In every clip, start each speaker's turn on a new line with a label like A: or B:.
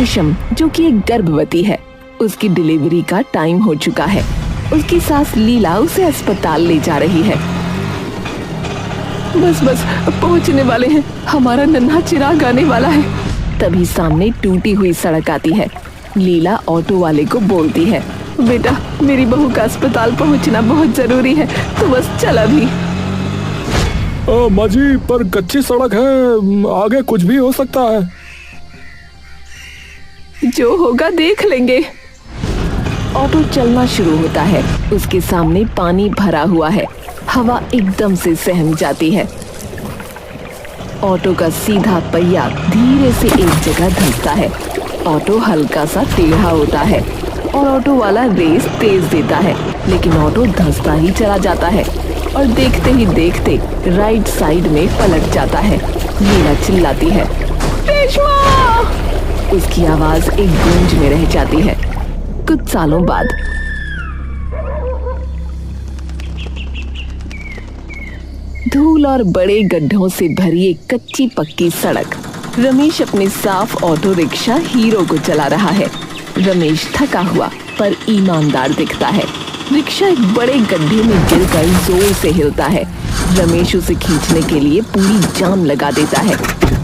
A: रेशम, जो कि एक गर्भवती है, उसकी डिलीवरी का टाइम हो चुका है। उसकी सास लीला उसे अस्पताल ले जा रही है। बस बस पहुंचने वाले हैं, हमारा नन्हा चिराग आने वाला है। तभी सामने टूटी हुई सड़क आती है। लीला ऑटो वाले को बोलती है, बेटा मेरी बहू का अस्पताल पहुंचना बहुत जरूरी है, तो बस चल अभी।
B: माँ जी, पर कच्ची सड़क है, आगे कुछ भी हो सकता है।
A: जो होगा देख लेंगे। ऑटो चलना शुरू होता है। उसके सामने पानी भरा हुआ है। हवा एकदम से सहम जाती है। ऑटो का सीधा पहिया धीरे से एक जगह धंसता है। ऑटो हल्का सा टेढ़ा होता है और ऑटो वाला रेस तेज देता है, लेकिन ऑटो धंसता ही चला जाता है और देखते ही देखते राइट साइड में पलट जाता है। लीला चिल्लाती है, रेशमा! उसकी आवाज एक गूंज में रह जाती है। कुछ सालों बाद धूल और बड़े गड्ढों से भरी एक कच्ची पक्की सड़क। रमेश अपने साफ ऑटो रिक्शा हीरो को चला रहा है। रमेश थका हुआ पर ईमानदार दिखता है। रिक्शा एक बड़े गड्ढे में गिरकर जोर से हिलता है। रमेश उसे खींचने के लिए पूरी जान लगा देता है।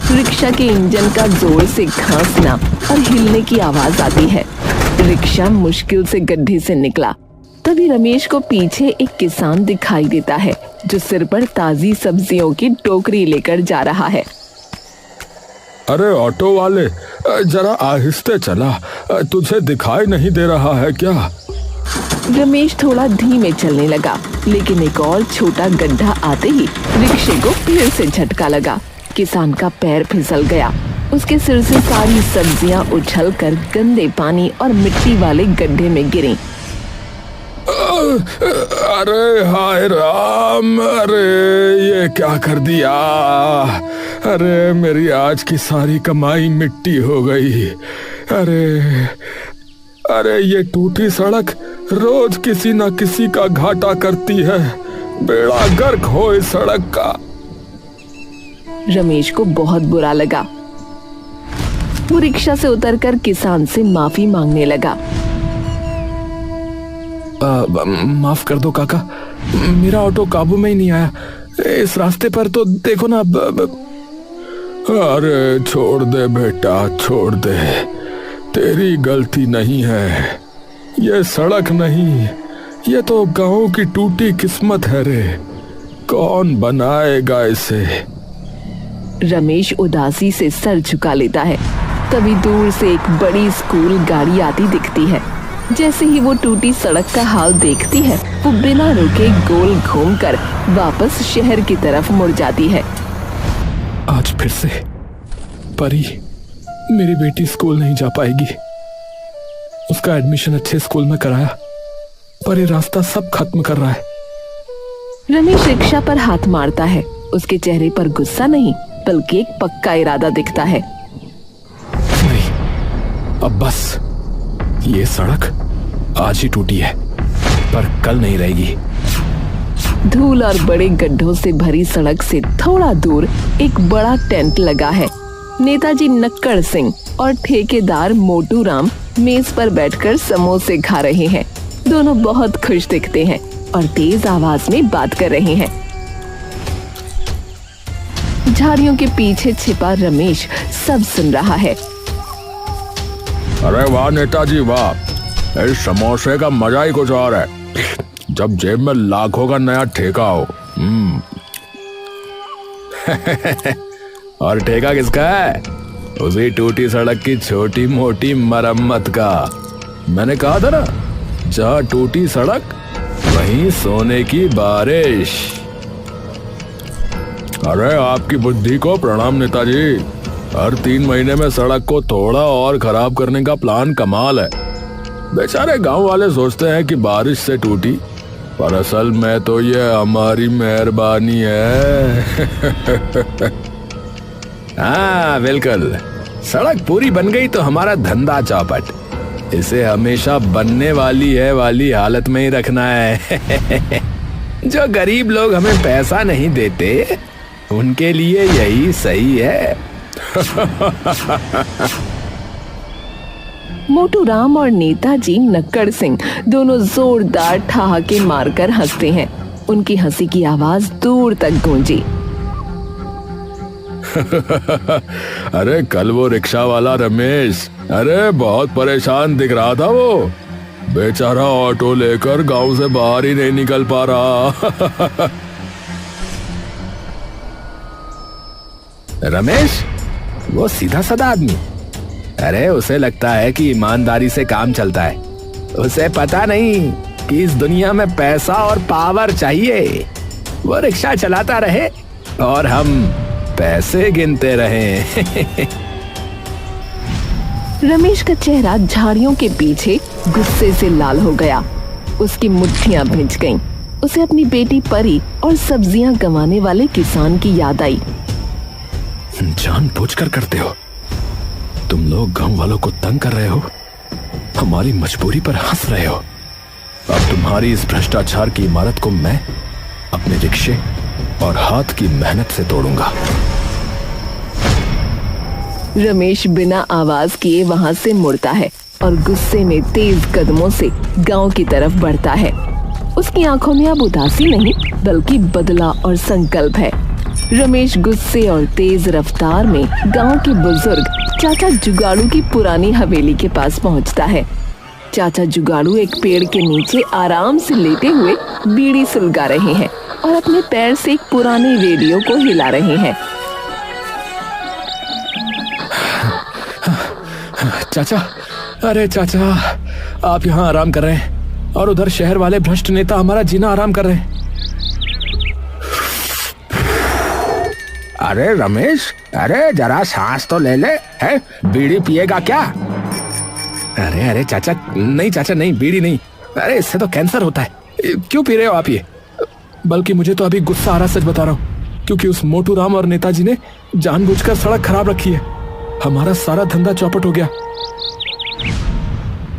A: रिक्शा के इंजन का जोर से घासना और हिलने की आवाज आती है। रिक्शा मुश्किल से गड्ढे से निकला। तभी रमेश को पीछे एक किसान दिखाई देता है, जो सिर पर ताजी सब्जियों की टोकरी लेकर जा रहा है।
B: अरे ऑटो वाले, जरा आहिस्ते चला, तुझे दिखाई नहीं दे रहा है क्या?
A: रमेश थोड़ा धीमे चलने लगा, लेकिन एक और छोटा गड्ढा आते ही रिक्शे को फिर से झटका लगा। किसान का पैर फिसल गया। उसके सिर से सारी सब्जियां उछलकर गंदे पानी और मिट्टी वाले गड्ढे में गिरी।
B: अरे हाय राम, अरे ये क्या कर दिया? अरे मेरी आज की सारी कमाई मिट्टी हो गई। अरे ये टूटी सड़क रोज किसी न किसी का घाटा करती है। बेड़ा गर्क हो इस सड़क का।
A: रमेश को बहुत बुरा लगा। वो रिक्शा से उतरकर किसान से माफी मांगने लगा।
B: माफ कर दो काका, मेरा ऑटो काबू में ही नहीं आया। इस रास्ते पर तो देखो ना। अरे छोड़ दे बेटा, छोड़ दे, तेरी गलती नहीं है। ये सड़क नहीं, ये तो गांव की टूटी किस्मत है रे। कौन बनाएगा इसे?
A: रमेश उदासी से सर झुका लेता है। तभी दूर से एक बड़ी स्कूल गाड़ी आती दिखती है। जैसे ही वो टूटी सड़क का हाल देखती है, वो बिना रुके गोल घूमकर वापस शहर की तरफ मुड़ जाती है।
B: आज फिर से परी, मेरी बेटी स्कूल नहीं जा पाएगी। उसका एडमिशन अच्छे स्कूल में कराया, पर ये रास्ता सब खत्म कर रहा है।
A: रमेश रिक्शा पर हाथ मारता है। उसके चेहरे पर गुस्सा नहीं, बल्कि एक पक्का इरादा दिखता है।
B: नहीं, अब बस। ये सड़क आज ही टूटी है, पर कल नहीं रहेगी।
A: धूल और बड़े गड्ढों से भरी सड़क से थोड़ा दूर एक बड़ा टेंट लगा है। नेताजी नक्कड़ सिंह और ठेकेदार मोटू राम मेज पर बैठकर समोसे खा रहे हैं। दोनों बहुत खुश दिखते हैं और तेज आवाज में बात कर रहे हैं। झाड़ियों के पीछे छिपा रमेश सब सुन रहा है।
B: अरे वाह नेताजी वाह, इस समोसे का मजा ही कुछ और है, जब जेब में लाखों का नया ठेका हो। और ठेका किसका है? उसी टूटी सड़क की छोटी मोटी मरम्मत का। मैंने कहा था ना, जहाँ टूटी सड़क वहीं सोने की बारिश। अरे आपकी बुद्धि को प्रणाम नेताजी। हर 3 महीने में सड़क को थोड़ा और खराब करने का प्लान कमाल है। बेचारे गांव वाले सोचते हैं कि बारिश से टूटी, पर असल में तो ये हमारी मेहरबानी है। हाँ बिल्कुल, सड़क पूरी बन गई तो हमारा धंधा चौपट। इसे हमेशा बनने वाली है वाली हालत में ही रखना है। जो गरीब लोग हमें पैसा नहीं देते, उनके लिए यही सही है।
A: मोटू राम और नेताजी नक्कड़ सिंह दोनों जोरदार ठहाके मारकर हंसते हैं। उनकी हंसी की आवाज दूर तक गूंजी।
B: अरे कल वो रिक्शा वाला रमेश, अरे बहुत परेशान दिख रहा था वो। बेचारा ऑटो लेकर गांव से बाहर ही नहीं निकल पा रहा।
C: रमेश, वो सीधा साधा आदमी। अरे उसे लगता है कि ईमानदारी से काम चलता है। उसे पता नहीं कि इस दुनिया में पैसा और पावर चाहिए। वो रिक्शा चलाता रहे और हम पैसे गिनते रहे।
A: रमेश का चेहरा झाड़ियों के पीछे गुस्से से लाल हो गया। उसकी मुट्ठियां भिंच गईं। उसे अपनी बेटी परी और सब्जियां गंवाने वाले किसान की याद आई।
C: जानबूझकर करते हो तुम लोग, गांव वालों को तंग कर रहे हो, हमारी मजबूरी पर हंस रहे हो। अब तुम्हारी इस भ्रष्टाचार की इमारत को मैं अपने रिक्शे और हाथ की मेहनत से तोड़ूंगा।
A: रमेश बिना आवाज किए वहां से मुड़ता है और गुस्से में तेज कदमों से गांव की तरफ बढ़ता है। उसकी आंखों में अब उदासी नहीं बल्कि बदला और संकल्प है। रमेश गुस्से और तेज रफ्तार में गांव के बुजुर्ग चाचा जुगाड़ू की पुरानी हवेली के पास पहुंचता है। चाचा जुगाड़ू एक पेड़ के नीचे आराम से लेटे हुए बीड़ी सुलगा रहे हैं और अपने पैर से एक पुराने रेडियो को हिला रहे हैं।
C: चाचा, अरे चाचा, आप यहाँ आराम कर रहे हैं और उधर शहर वाले भ्रष्ट नेता हमारा जीना आराम कर रहे हैं। अरे रमेश, अरे जरा सांस तो ले ले, है? बीड़ी पिएगा क्या? अरे अरे चाचा, नहीं चाचा, नहीं, बीड़ी नहीं। अरे इससे तो कैंसर होता है। क्यों पी रहे हो आप ये? बल्कि मुझे तो अभी गुस्सा आ रहा, सच बता रहा हूँ, क्योंकि उस मोटू राम और नेताजी ने जानबूझकर सड़क खराब रखी है। हमारा सारा धंधा चौपट हो गया।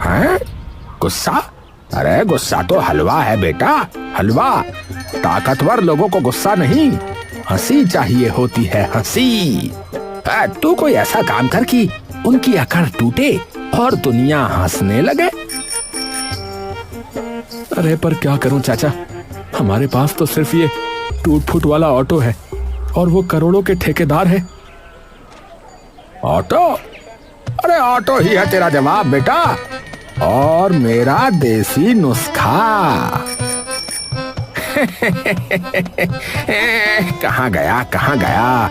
C: हैं? गुस्सा? अरे गुस्सा तो हलवा है बेटा, हलवा। ताकतवर लोगों को गुस्सा नहीं, हंसी चाहिए होती है, हंसी। तू कोई ऐसा काम कर कि उनकी अकड़ टूटे और दुनिया हंसने लगे। अरे पर क्या करूं चाचा, हमारे पास तो सिर्फ ये टूट फूट वाला ऑटो है और वो करोड़ों के ठेकेदार है। ऑटो? अरे ऑटो ही है तेरा जवाब बेटा, और मेरा देसी नुस्खा। कहाँ गया?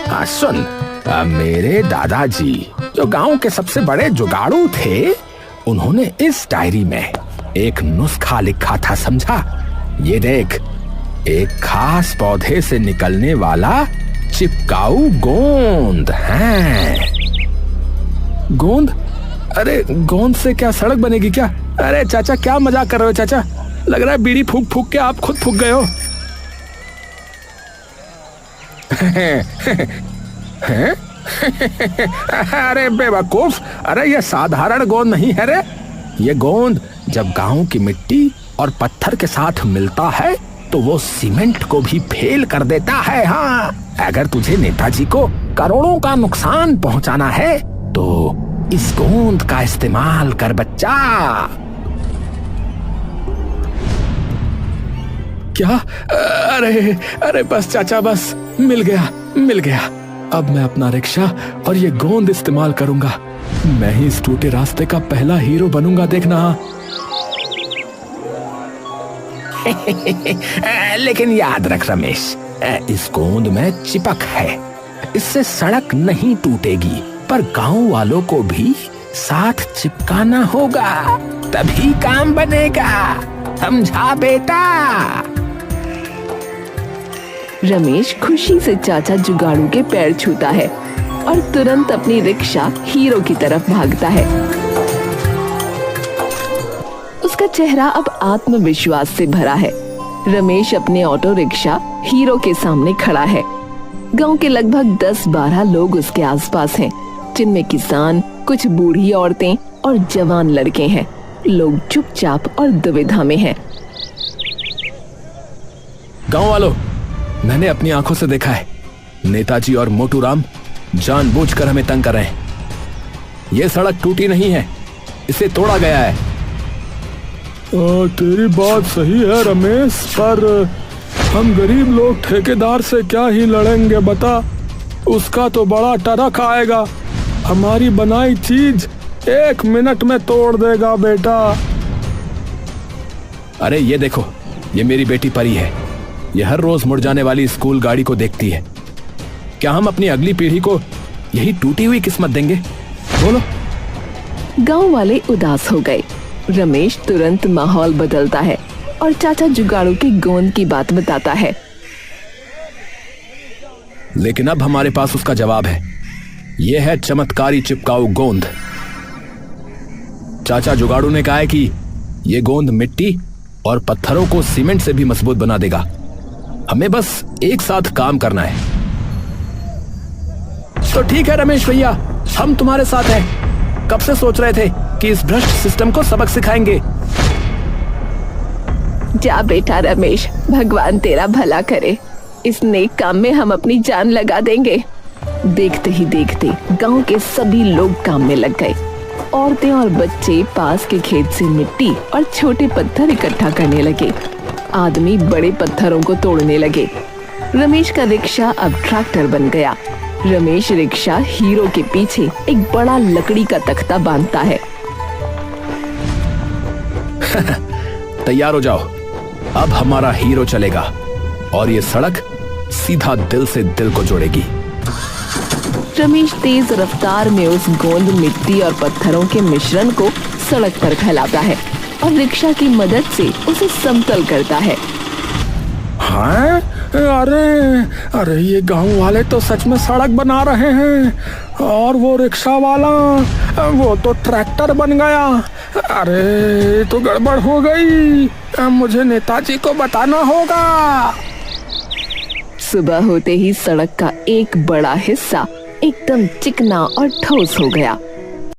C: हाँ, सुन, मेरे दादाजी जो गांव के सबसे बड़े जुगाड़ू थे, उन्होंने इस डायरी में एक नुस्खा लिखा था, समझा? ये देख, एक खास पौधे से निकलने वाला चिपकाऊ गोंद है। गोंद? अरे गोंद से क्या सड़क बनेगी क्या? अरे चाचा, क्या मजाक कर रहे हो चाचा? लग रहा है बीड़ी फूंक फूंक के आप खुद फूंक गए हो। अरे बेवकूफ, अरे ये साधारण गोंद नहीं है रे। ये गोंद जब गांव की मिट्टी और पत्थर के साथ मिलता है तो वो सीमेंट को भी फेल कर देता है। हाँ, अगर तुझे नेताजी को करोड़ों का नुकसान पहुंचाना है तो इस गोंद का इस्तेमाल कर बच्चा। क्या? अरे बस चाचा, बस मिल गया। अब मैं अपना रिक्शा और ये गोंद इस्तेमाल करूंगा। मैं ही इस टूटे रास्ते का पहला हीरो बनूंगा, देखना। लेकिन याद रख रमेश, इस गोंद में चिपक है, इससे सड़क नहीं टूटेगी, पर गांव वालों को भी साथ चिपकाना होगा, तभी काम बनेगा, समझा बेटा?
A: रमेश खुशी से चाचा जुगाड़ू के पैर छूता है और तुरंत अपनी रिक्शा हीरो की तरफ भागता है। उसका चेहरा अब आत्मविश्वास से भरा है। रमेश अपने ऑटो रिक्शा हीरो के सामने खड़ा है। गांव के लगभग 10-12 लोग उसके आसपास हैं, जिनमें किसान, कुछ बूढ़ी औरतें और जवान लड़के हैं। लोग चुपचाप और दुविधा में हैं।
C: गांव वालों, मैंने अपनी आंखों से देखा है, नेताजी और मोटू राम जानबूझकर हमें तंग कर रहे हैं। यह सड़क टूटी नहीं है, इसे तोड़ा गया है।
B: तेरी बात सही है रमेश, पर हम गरीब लोग ठेकेदार से क्या ही लड़ेंगे बता। उसका तो बड़ा टरक आएगा, हमारी बनाई चीज 1 मिनट में तोड़ देगा बेटा।
C: अरे ये देखो, ये मेरी बेटी परी है। ये हर रोज मुड़ जाने वाली स्कूल गाड़ी को देखती है। क्या हम अपनी अगली पीढ़ी को यही टूटी हुई किस्मत देंगे? बोलो।
A: गांव वाले उदास हो गए। रमेश तुरंत माहौल बदलता है और चाचा जुगाड़ू की गोंद की बात बताता है।
C: लेकिन अब हमारे पास उसका जवाब है। यह है चमत्कारी चिपकाऊ गोंद। चाचा जुगाड़ू ने कहा है कि यह गोंद मिट्टी और पत्थरों को सीमेंट से भी मजबूत बना देगा। हमें बस एक साथ काम करना है। तो ठीक है रमेश भैया, हम तुम्हारे साथ हैं। कब से सोच रहे थे कि इस भ्रष्ट सिस्टम को सबक सिखाएंगे।
A: जा बेटा रमेश, भगवान तेरा भला करे। इस नेक काम में हम अपनी जान लगा देंगे। देखते ही देखते गांव के सभी लोग काम में लग गए। औरतें और बच्चे पास के खेत से मिट्टी और छोटे पत्थर इकट्ठा करने लगे। आदमी बड़े पत्थरों को तोड़ने लगे। रमेश का रिक्शा अब ट्रैक्टर बन गया। रमेश रिक्शा हीरो के पीछे एक बड़ा लकड़ी का तख्ता बांधता है।
C: तैयार हो जाओ, अब हमारा हीरो चलेगा और ये सड़क सीधा दिल से दिल को जोड़ेगी।
A: रमेश तेज रफ्तार में उस गोंद, मिट्टी और पत्थरों के मिश्रण को सड़क पर फैलाता है और रिक्शा की मदद से उसे समतल करता है।
B: हाँ? अरे ये गांव वाले तो सच में सड़क बना रहे हैं और वो रिक्शा वाला वो तो ट्रैक्टर बन गया। अरे तो गड़बड़ हो गई, मुझे नेताजी को बताना होगा।
A: सुबह होते ही सड़क का एक बड़ा हिस्सा एकदम चिकना और ठोस हो गया।